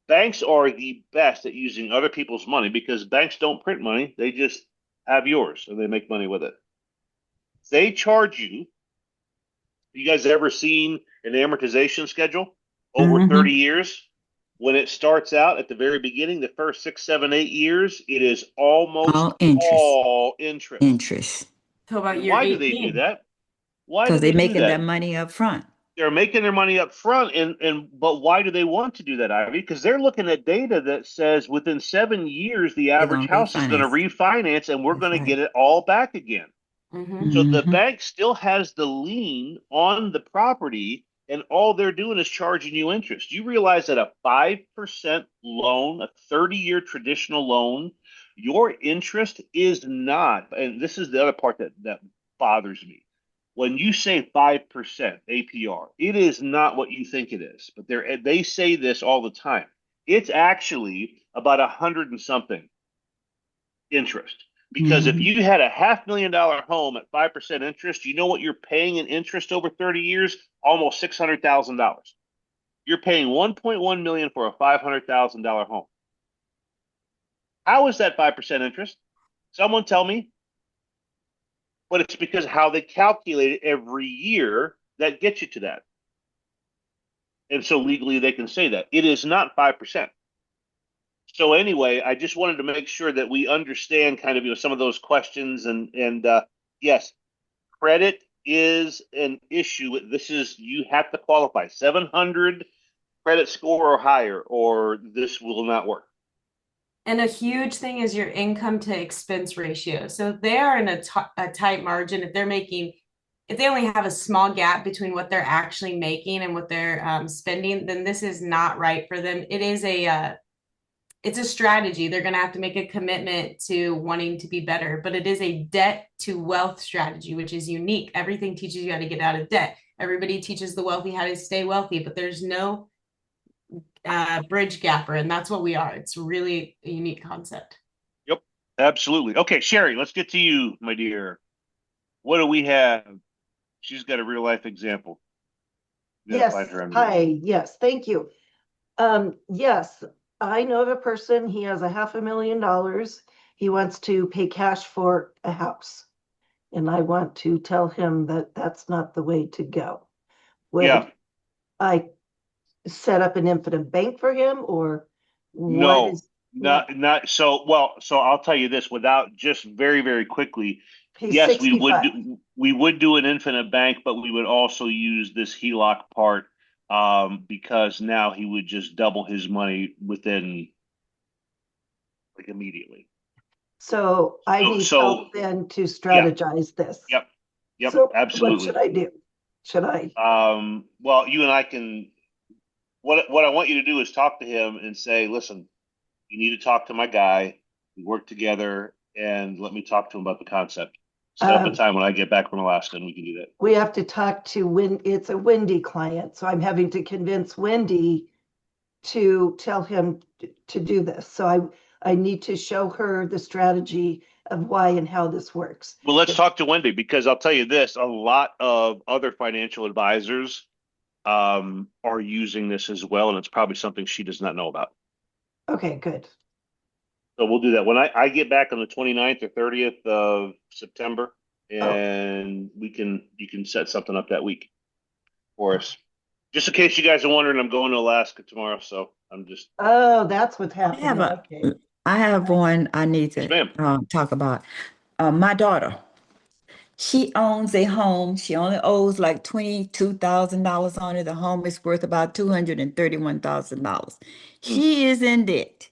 Banks are the best at using other people's money because banks don't print money. They just have yours and they make money with it. They charge you. You guys ever seen an amortization schedule over 30 years? When it starts out at the very beginning, the first 6, 7, 8 years, it is almost All interest. all interest. Interest. So about And year why do they do 18. that? Why do Because they're they do making their that? money up front. They're making their money up front, but why do they want to do that, Ivy? Because they're looking at data that says within 7 years, the They're average going to house is going to refinance. refinance, and we're That's going to right. get it all back again. Mm-hmm. So the Mm-hmm. bank still has the lien on the property, and all they're doing is charging you interest. You realize that a 5% loan, a 30-year traditional loan, your interest is not, and this is the other part that bothers me. When you say 5% APR, it is not what you think it is, but they say this all the time. It's actually about 100 and something interest. Because if Mm-hmm. you had a $500,000 home at 5% interest, you know what you're paying in interest over 30 years? Almost $600,000. You're paying 1.1 million for a $500,000 home. How is that 5% interest? Someone tell me. But it's because of how they calculate it every year that gets you to that. And so legally they can say that. It is not 5%. So anyway, I just wanted to make sure that we understand kind of some of those questions and yes, credit is an issue. You have to qualify 700 credit score or higher, or this will not work. And a huge thing is your income to expense ratio. So if they are in a tight margin, if they only have a small gap between what they're actually making and what they're spending, then this is not right for them. It's a strategy. They're going to have to make a commitment to wanting to be better, but it is a debt to wealth strategy, which is unique. Everything teaches you how to get out of debt. Everybody teaches the wealthy how to stay wealthy, but there's no bridge gapper, and that's what we are. It's really a unique concept. Yep, absolutely. Okay, Sherry, let's get to you, my dear. What do we have? She's got a real life example. You gotta find Yes. her on here. Hi. Yes. Thank you. Yes, I know of a person. He has $500,000. He wants to pay cash for a house. And I want to tell him that that's not the way to go. Yeah. Would I set up an infinite bank for him, or what No, is not so well. So I'll tell you this without just very, very quickly. he's Yes, 65. we would do an infinite bank, but we would also use this HELOC part because now he would just double his money within like immediately. So I need So help then to yeah, strategize this. yep, So what absolutely. should I do? Should I? Well, you and I can. What I want you to do is talk to him and say, listen, you need to talk to my guy. We work together, and let me talk to him about the concept. Set up a time when I get back from Alaska, and we can do that. We have to talk to it's a Wendy client, so I'm having to convince Wendy to tell him to do this. So I need to show her the strategy of why and how this works. Well, let's talk to Wendy, because I'll tell you this, a lot of other financial advisors are using this as well, and it's probably something she does not know about. Okay, good. So we'll do that when I get back on the 29th or 30th of September, and you can set something up that week for us. Just in case you guys are wondering, I'm going to Alaska tomorrow, so I'm just. Oh, that's what's I have happening. Okay. I have one I need Yes, to ma'am. talk about. My daughter, she owns a home. She only owes like $22,000 on it. The home is worth about $231,000. She is in debt.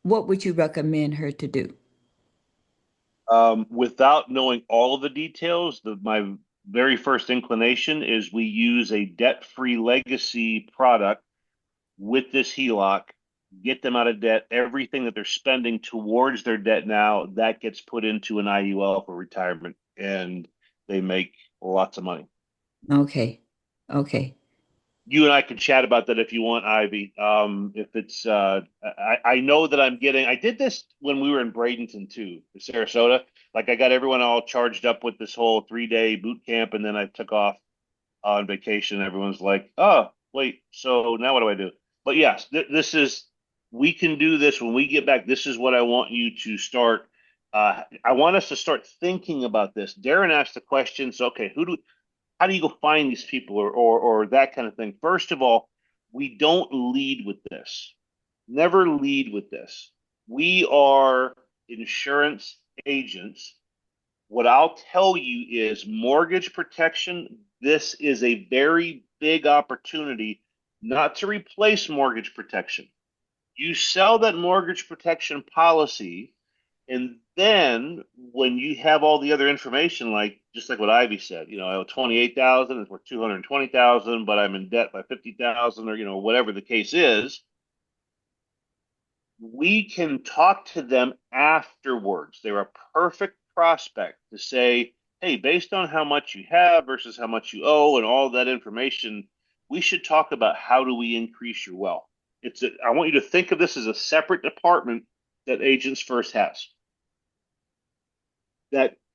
What would you recommend her to do? Without knowing all of the details, my very first inclination is we use a debt-free legacy product with this HELOC, get them out of debt. Everything that they're spending towards their debt now, that gets put into an IUL for retirement, and they make lots of money. Okay. Okay. You and I can chat about that if you want, Ivy. If it's, I know that I did this when we were in Bradenton too, Sarasota. Like I got everyone all charged up with this whole 3-day boot camp, and then I took off on vacation. Everyone's like, oh, wait, so now what do I do? But yes, we can do this when we get back. This is what I want you to start. I want us to start thinking about this. Darren asked the question, so okay, how do you go find these people or that kind of thing? First of all, we don't lead with this. Never lead with this. We are insurance agents. What I'll tell you is mortgage protection. This is a very big opportunity not to replace mortgage protection. You sell that mortgage protection policy, and then when you have all the other information, like just like what Ivy said, I owe 28,000, it's worth 220,000, but I'm in debt by 50,000, or whatever the case is, we can talk to them afterwards. They're a perfect prospect to say, hey, based on how much you have versus how much you owe and all that information, we should talk about how do we increase your wealth. I want you to think of this as a separate department that Agents First has.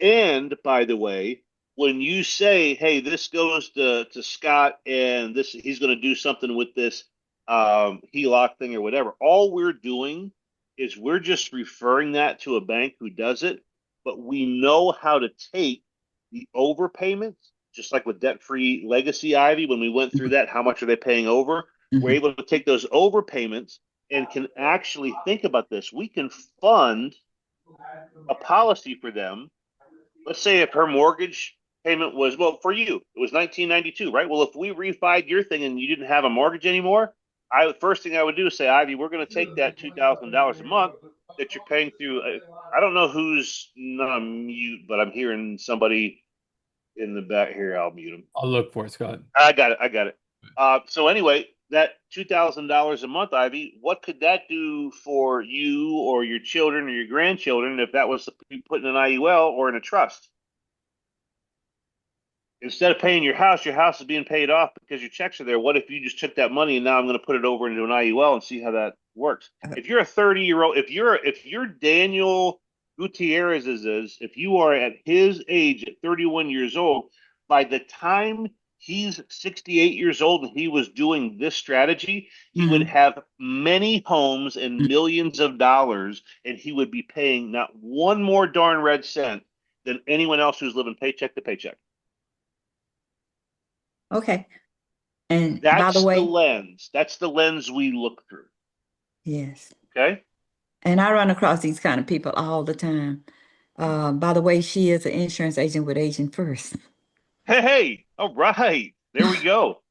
And by the way, when you say, hey, this goes to Scott and he's going to do something with this HELOC thing or whatever, all we're doing is we're just referring that to a bank who does it, but we know how to take the overpayments, just like with debt-free legacy, Ivy, when we went through that, how much are they paying over? We're able to take those overpayments and can actually think about this. We can fund a policy for them. Let's say if her mortgage payment was, well, for you, it was 1992, right? Well, if we refied your thing and you didn't have a mortgage anymore, first thing I would do is say, Ivy, we're going to take that $2,000 a month that you're paying through. I don't know who's not on mute, but I'm hearing somebody in the back here. I'll mute him. I'll look for it, Scott. I got it. So anyway, that $2,000 a month, Ivy, what could that do for you or your children or your grandchildren if that was put in an IUL or in a trust? Instead of paying your house is being paid off because your checks are there. What if you just took that money and now I'm going to put it over into an IUL and see how that works? If you're a 30-year-old, if you're Daniel Gutierrez if you are at his age at 31 years old, by the time he's 68 years old and he was doing this strategy, he would have many homes and millions of dollars, and he would be paying not one more darn red cent than anyone else who's living paycheck to paycheck. Okay. And by the way, that's the lens we look through. yes. Okay. And I run across these kind of people all the time. By the way, she is an insurance agent with Agent First. Hey, all right. There we go.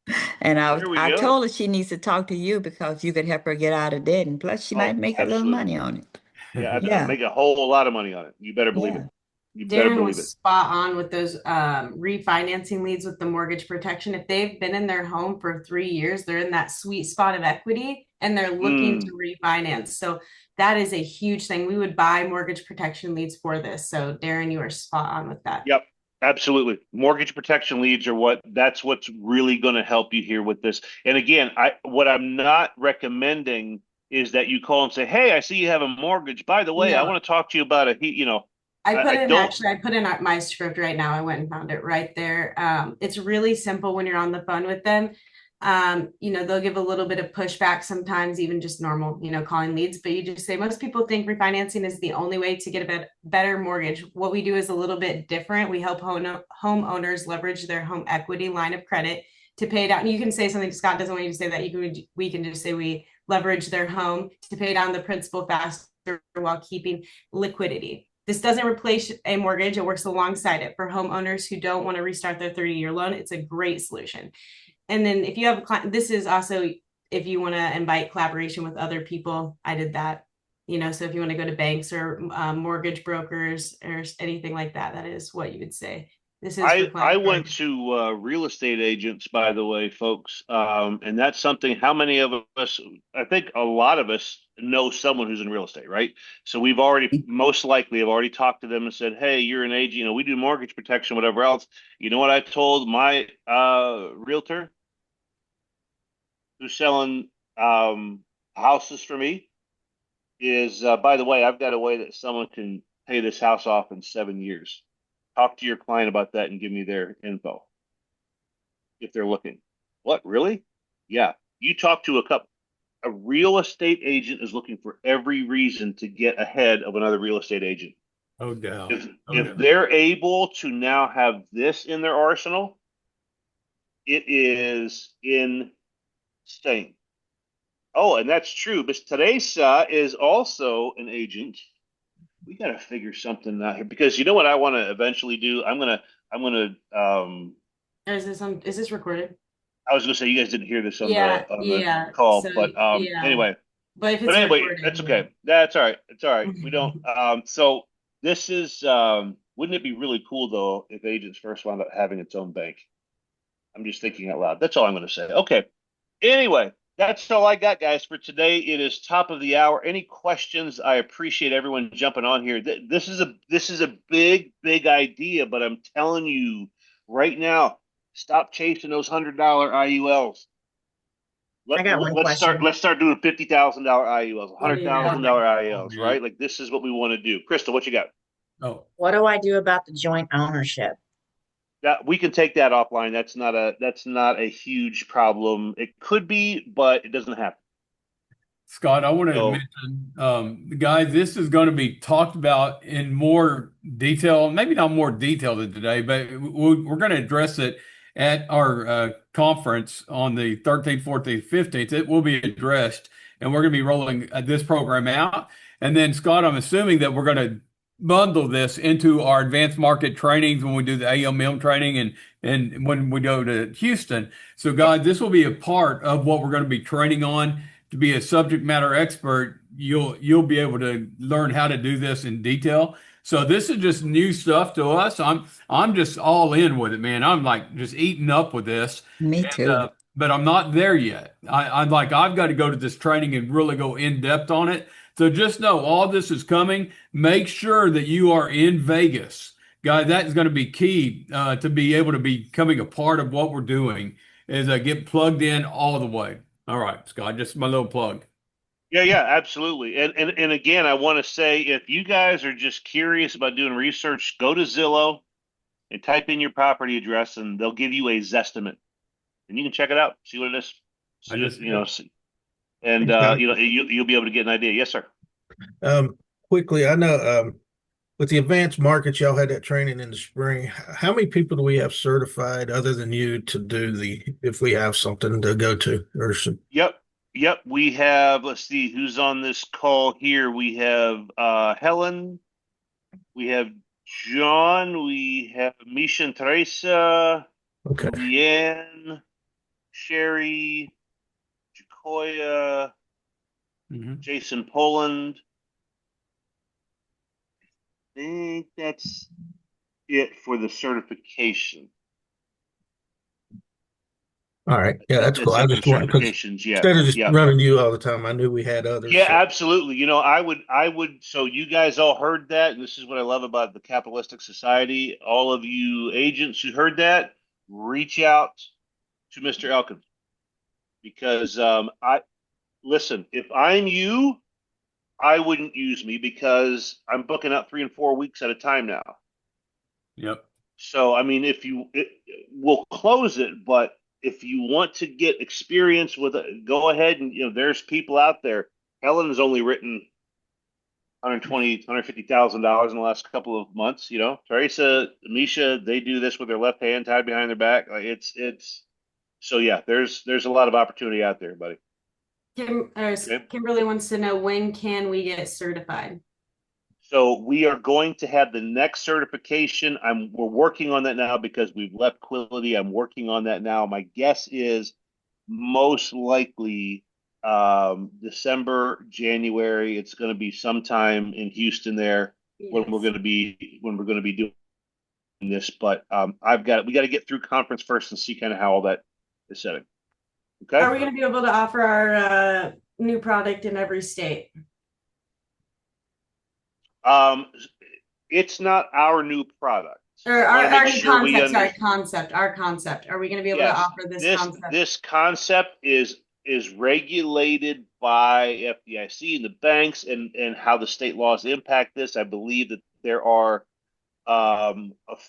And There we I go. told her she needs to talk to you because you could help her get out of debt, and plus she might Oh, make a little absolutely. money on it. Yeah, I'd Yeah, make a whole lot of money on it. You better believe it. yeah. You better Darren believe was it. spot on with those refinancing leads with the mortgage protection. If they've been in their home for 3 years, they're in that sweet spot of equity and they're looking to refinance. So that is a huge thing. We would buy mortgage protection leads for this. So Darren, you are spot on with that. Yep, absolutely. Mortgage protection leads are that's what's really going to help you here with this. And again, what I'm not recommending is that you call and say, "Hey, I see you have a mortgage. By the way, I No, want to talk to you about I don't." I put in my script right now. I went and found it right there. It's really simple when you're on the phone with them. They'll give a little bit of pushback sometimes, even just normal, calling leads, but you just say, most people think refinancing is the only way to get a better mortgage. What we do is a little bit different. We help homeowners leverage their home equity line of credit to pay down. You can say something, Scott doesn't want you to say that. We can just say we leverage their home to pay down the principal faster while keeping liquidity. This doesn't replace a mortgage. It works alongside it. For homeowners who don't want to restart their 30-year loan, it's a great solution. And then if you have a client, this is also if you want to invite collaboration with other people, I did that. So if you want to go to banks or mortgage brokers or anything like that, that is what you would say. This is for I client. went to real estate agents, by the way, folks, and that's something. How many of us? I think a lot of us know someone who's in real estate, right? So we've already, most likely, have already talked to them and said, "Hey, you're an agent. We do mortgage protection, whatever else." You know what I told my realtor who's selling houses for me is, by the way, I've got a way that someone can pay this house off in 7 years. Talk to your client about that and give me their info if they're looking. What, really? Yeah. You talk to a real estate agent is looking for every reason to get ahead of another real estate agent. Oh, no. If they're able to now have this in their arsenal, it is insane. Oh, and that's true. But Teresa is also an agent. We got to figure something out here because you know what I want to eventually do? Is this recorded? I was gonna say you guys didn't hear this on Yeah, the yeah. call, So but yeah. anyway. But if But it's anyway, recorded, that's okay. That's all right. It's all right. We don't so this is wouldn't it be really cool though if agents first wound up having its own bank? I'm just thinking out loud. That's all I'm gonna say. Okay. Anyway, that's all I got, guys, for today. It is top of the hour. Any questions? I appreciate everyone jumping on here. This is a big idea, but I'm telling you right now, stop chasing those $100 IULs. I got one Let's start. question. Let's start doing $50,000 IULs, $100,000 Oh, IULs, man. right? Like this is what we want to do. Crystal, what you got? Oh, What do I do about the joint ownership? That we can take that offline. That's not a huge problem. It could be, but it doesn't have to. Scott, I wanted to So, mention, guys, this is going to be talked about in more detail, maybe not more detail than today, but we're going to address it at our conference on the 13th, 14th, 15th. It will be addressed, and we're going to be rolling this program out. And then, Scott, I'm assuming that we're going to bundle this into our advanced market trainings when we do the AMM training and when we go to Houston. So, guys, this will be a part of what we're going to be training on to be a subject matter expert. You'll be able to learn how to do this in detail. So this is just new stuff to us. I'm just all in with it, man. I'm like just eating up with this. Me And too. but I'm not there yet. I'm like I've got to go to this training and really go in depth on it. So just know all this is coming. Make sure that you are in Vegas, guys. That is going to be key to be able to be becoming a part of what we're doing. Is get plugged in all the way. All right, Scott, just my little plug. yeah, absolutely. And again, I want to say if you guys are just curious about doing research, go to Zillow and type in your property address, and they'll give you a Zestimate, and you can check it out, see what it is. I just And Okay. you'll be able to get an idea. Yes, sir. Quickly, I know with the advanced markets, y'all had that training in the spring. How many people do we have certified other than you to do if we have something to go to or some? Yep. We have, let's see who's on this call here. We have Helen, we have John, we have Misha and Teresa, Okay. Leanne, Sherry, Jacoya, Mm-hmm. Jason Poland. I think that's it for the certification. All right. Yeah, that's cool. That's I it for just the want because certifications. Yeah. instead of just Yeah. running you all the time, I knew we had others. Yeah, So absolutely. I would, so you guys all heard that, and this is what I love about the capitalistic society. All of you agents who heard that, reach out to Mr. Elkins because listen, if I'm you, I wouldn't use me because I'm booking out 3 and 4 weeks at a time now. Yep. So, I mean, we'll close it, but if you want to get experience with it, go ahead and, there's people out there. Helen has only written 120, $150,000 in the last couple of months. Teresa, Misha, they do this with their left hand tied behind their back. Like so yeah, there's a lot of opportunity out there, buddy. Okay. Kimberly wants to know, when can we get certified? So we are going to have the next certification. We're working on that now because we've left Quility. I'm working on that now. My guess is most likely December, January. It's going to be sometime in Houston there when we're going to be doing this. But we got to get through conference first and see kind of how all that is setting. Okay. Are we going to be able to offer our new product in every state? It's not our new product. Or our new concept. Sorry, concept. Our concept. Are we going to be able to offer this concept? This concept is regulated by FDIC and the banks, and how the state laws impact this. I believe that there are a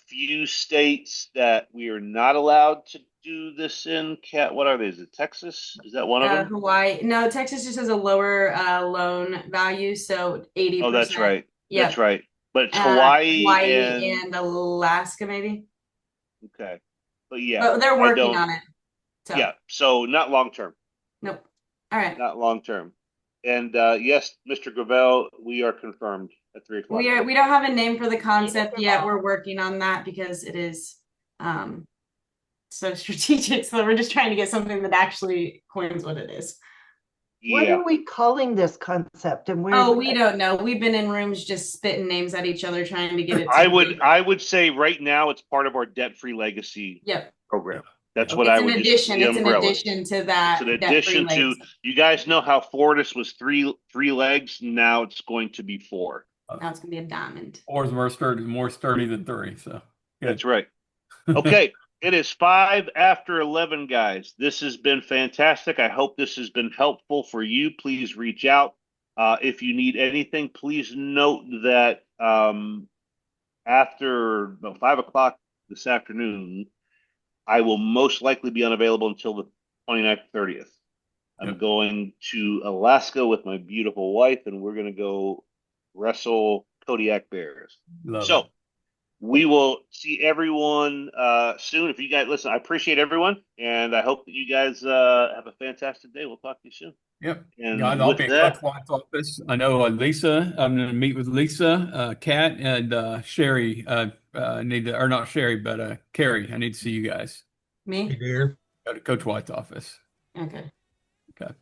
few states that we are not allowed to do this in. What are they? Is it Texas? Is that one of them? Hawaii. No, Texas just has a lower loan value, so 80%. Oh, that's right. Yep. That's right. But it's Hawaii and Alaska, maybe. Okay. But yeah, but they're working on it. So. Yeah. So not long term. Nope. All right. Not long term. And yes, Mr. Gravel, we are confirmed at 3 o'clock. We don't have a name for the concept yet. We're working on that because it is so strategic. So we're just trying to get something that actually coins what it is. What are we calling this concept, and where? Oh, we don't know. We've been in rooms just spitting names at each other, trying to get it. I would say right now it's part of our debt-free legacy program. That's what I would just. It's an addition to that. It's an addition to. You guys know how Fortis was three legs. Now it's going to be 4. Now it's going to be a diamond. 4 is more sturdy than 3. So good. That's right. Okay. It is 5 after 11, guys. This has been fantastic. I hope this has been helpful for you. Please reach out. If you need anything, please note that after 5 o'clock this afternoon, I will most likely be unavailable until the 29th, 30th. I'm going to Alaska with my beautiful wife, and we're going to go wrestle Kodiak bears. So we will see everyone soon. If you guys listen, I appreciate everyone, and I hope that you guys have a fantastic day. We'll talk to you soon. Yep. And guys, I'll be at Coach White's office. I know Lisa. I'm going to meet with Lisa, Kat, and Sherry. Not Sherry, but Carrie. I need to see you guys. Me? Hey, dear. Go to Coach White's office. Okay. Okay.